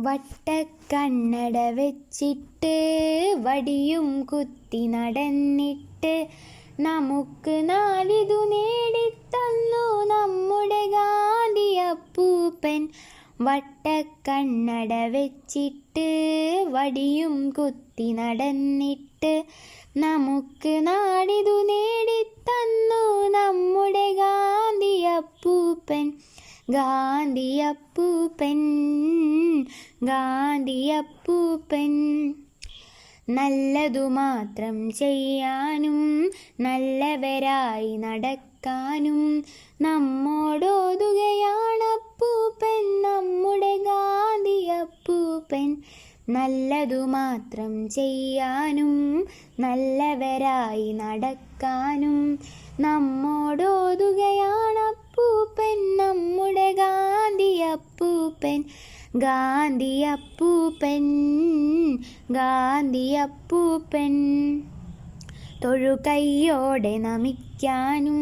വട്ടക്കണ്ണട വെച്ചിട്ട് വടിയും കുത്തി നടന്നിട്ട് നമുക്ക് നാടിതു നേടിത്തന്നു നമ്മുടെ ഗാന്ധിയപ്പൂപ്പൻ. വട്ടക്കണ്ണട വെച്ചിട്ട് വടിയും കുത്തി നടന്നിട്ട് നമുക്ക് നാടിതു നേടിത്തന്നു നമ്മുടെ ഗാന്ധിയപ്പൂപ്പൻ. ഗാന്ധിയപ്പൂപ്പൻ ഗാന്ധിയപ്പൂപ്പൻ. നല്ലതു മാത്രം ചെയ്യാനും നല്ലവരായി നടക്കാനും നമ്മോടോതുകയാണപ്പൂപ്പൻ നമ്മുടെ ഗാന്ധിയപ്പൂപ്പൻ. നല്ലതു മാത്രം ചെയ്യാനും നല്ലവരായി നടക്കാനും നമ്മോടോതുകയാണപ്പൂപ്പൻ നമ്മുടെ ഗാന്ധിയപ്പൂപ്പൻ. ഗാന്ധിയപ്പൂപ്പൻ ഗാന്ധിയപ്പൂപ്പൻ. തൊഴുകൈയോടെ നമിക്കാനും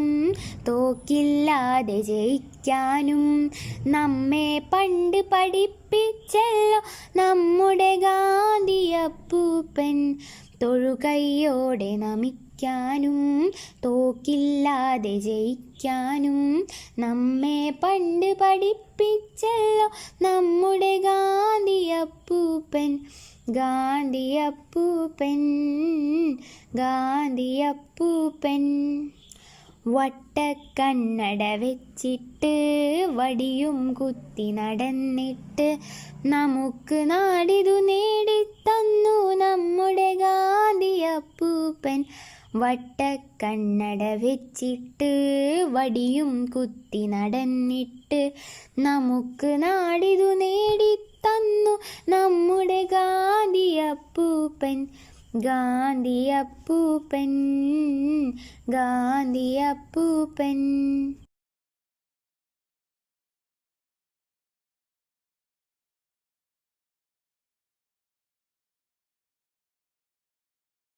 തോക്കില്ലാതെ ജയിക്കാനും നമ്മെ പണ്ട് പഠിപ്പിച്ചല്ലോ നമ്മുടെ ഗാന്ധിയപ്പൂപ്പൻ. തൊഴുകൈയോടെ നമിക്കാനും തോക്കില്ലാതെ ജയിക്കാനും നമ്മെ പണ്ട് പഠിപ്പിച്ചല്ലോ നമ്മുടെ ഗാന്ധിയപ്പൂപ്പൻ. ഗാന്ധിയപ്പൂപ്പൻ ഗാന്ധിയപ്പൂപ്പൻ. വട്ടക്കണ്ണട വെച്ചിട്ട് വടിയും കുത്തി നടന്നിട്ട് നമുക്ക് നാടിതു നേടിത്തന്നു നമ്മുടെ ഗാന്ധിയപ്പൂപ്പൻ. വട്ടക്കണ്ണട വെച്ചിട്ട് വടിയും കുത്തി നടന്നിട്ട് നമുക്ക് നാടിതു നേടിത്തന്നു നമ്മുടെ ഗാന്ധിയപ്പൂപ്പൻ. ഗാന്ധിയപ്പൂപ്പൻ ഗാന്ധിയപ്പൂപ്പൻ.